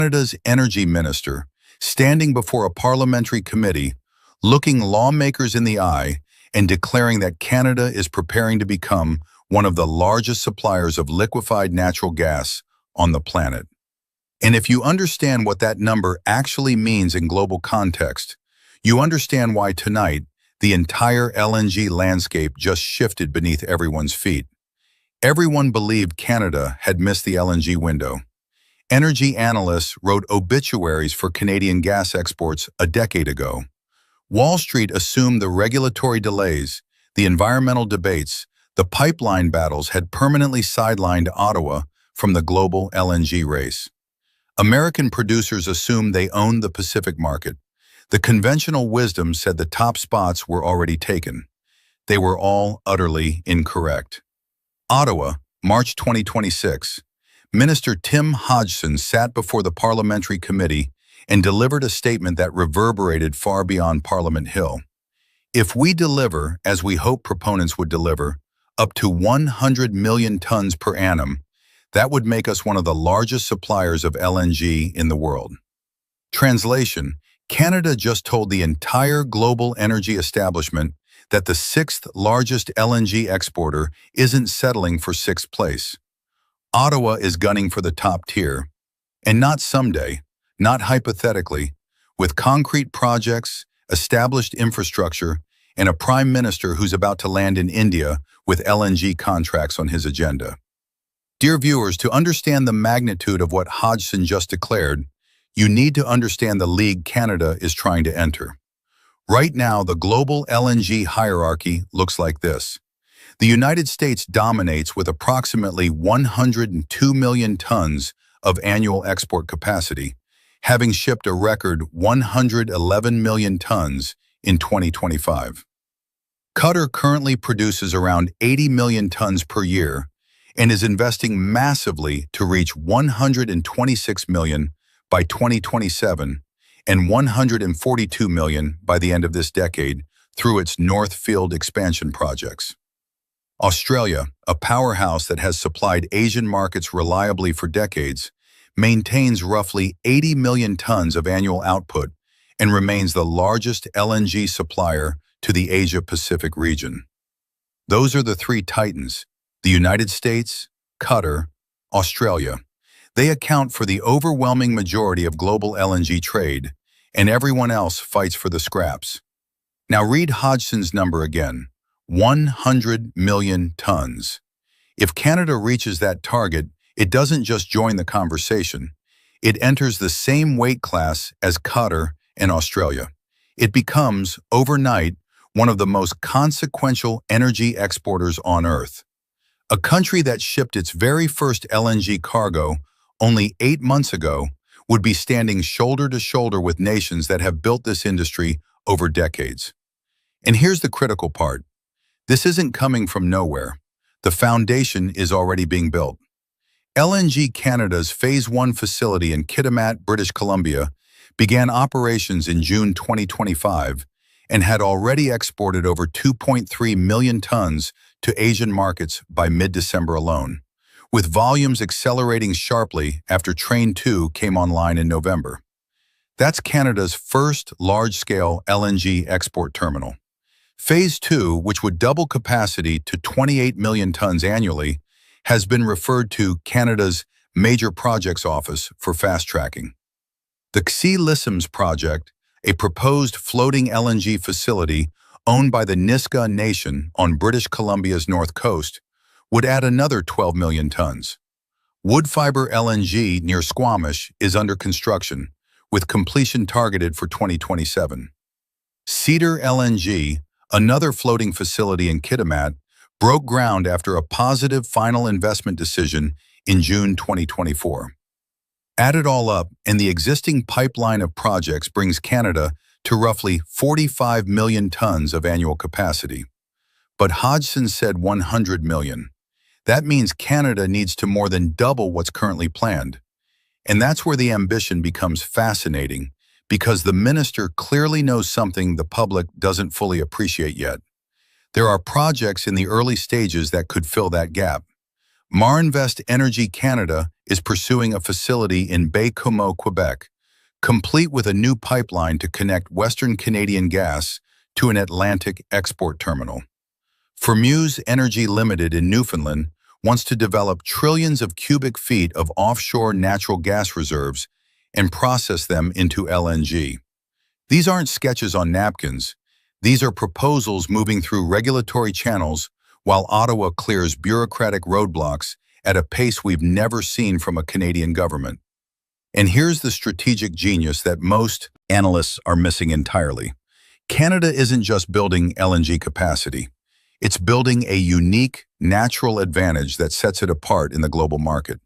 Canada's energy minister, standing before a parliamentary committee, looking lawmakers in the eye and declaring that Canada is preparing to become one of the largest suppliers of liquefied natural gas on the planet. And if you understand what that number actually means in global context, you understand why tonight the entire LNG landscape just shifted beneath everyone's feet. Everyone believed Canada had missed the LNG window. Energy analysts wrote obituaries for Canadian gas exports a decade ago. Wall Street assumed the regulatory delays, the environmental debates, the pipeline battles had permanently sidelined Ottawa from the global LNG race. American producers assumed they owned the Pacific market. The conventional wisdom said the top spots were already taken. They were all utterly incorrect. Ottawa, March 2026. Minister Tim Hodgson sat before the parliamentary committee and delivered a statement that reverberated far beyond Parliament Hill. If we deliver, as we hope proponents would deliver, up to 100 million tons per annum, that would make us one of the largest suppliers of LNG in the world. Translation: Canada just told the entire global energy establishment that the sixth largest LNG exporter isn't settling for sixth place. Ottawa is gunning for the top tier, and not someday, not hypothetically, with concrete projects, established infrastructure, and a prime minister who's about to land in India with LNG contracts on his agenda. Dear viewers, to understand the magnitude of what Hodgson just declared, you need to understand the league Canada is trying to enter. Right now, the global LNG hierarchy looks like this. The United States dominates with approximately 102 million tons of annual export capacity, having shipped a record 111 million tons in 2025. Qatar currently produces around 80 million tons per year and is investing massively to reach 126 million by 2027 and 142 million by the end of this decade through its North Field expansion projects. Australia, a powerhouse that has supplied Asian markets reliably for decades, maintains roughly 80 million tons of annual output and remains the largest LNG supplier to the Asia-Pacific region. Those are the three titans: the United States, Qatar, Australia. They account for the overwhelming majority of global LNG trade, and everyone else fights for the scraps. Now read Hodgson's number again: 100 million tons. If Canada reaches that target, it doesn't just join the conversation. It enters the same weight class as Qatar and Australia. It becomes, overnight, one of the most consequential energy exporters on Earth. A country that shipped its very first LNG cargo only 8 months ago would be standing shoulder to shoulder with nations that have built this industry over decades. And here's the critical part. This isn't coming from nowhere. The foundation is already being built. LNG Canada's Phase 1 facility in Kitimat, British Columbia, began operations in June 2025 and had already exported over 2.3 million tons to Asian markets by mid-December alone, with volumes accelerating sharply after Train 2 came online in November. That's Canada's first large-scale LNG export terminal. Phase 2, which would double capacity to 28 million tons annually, has been referred to Canada's Major Projects Office for fast-tracking. The Xi Lisms project, a proposed floating LNG facility owned by the Nisga'a Nation on British Columbia's north coast, would add another 12 million tons. Woodfibre LNG near Squamish is under construction, with completion targeted for 2027. Cedar LNG, another floating facility in Kitimat, broke ground after a positive final investment decision in June 2024. Add it all up, and the existing pipeline of projects brings Canada to roughly 45 million tons of annual capacity. But Hodgson said 100 million. That means Canada needs to more than double what's currently planned. And that's where the ambition becomes fascinating, because the minister clearly knows something the public doesn't fully appreciate yet. There are projects in the early stages that could fill that gap. Marinvest Energy Canada is pursuing a facility in Baie-Comeau, Quebec, complete with a new pipeline to connect Western Canadian gas to an Atlantic export terminal. Muse Energy Limited in Newfoundland wants to develop trillions of cubic feet of offshore natural gas reserves and process them into LNG. These aren't sketches on napkins. These are proposals moving through regulatory channels while Ottawa clears bureaucratic roadblocks at a pace we've never seen from a Canadian government. And here's the strategic genius that most analysts are missing entirely. Canada isn't just building LNG capacity. It's building a unique, natural advantage that sets it apart in the global market.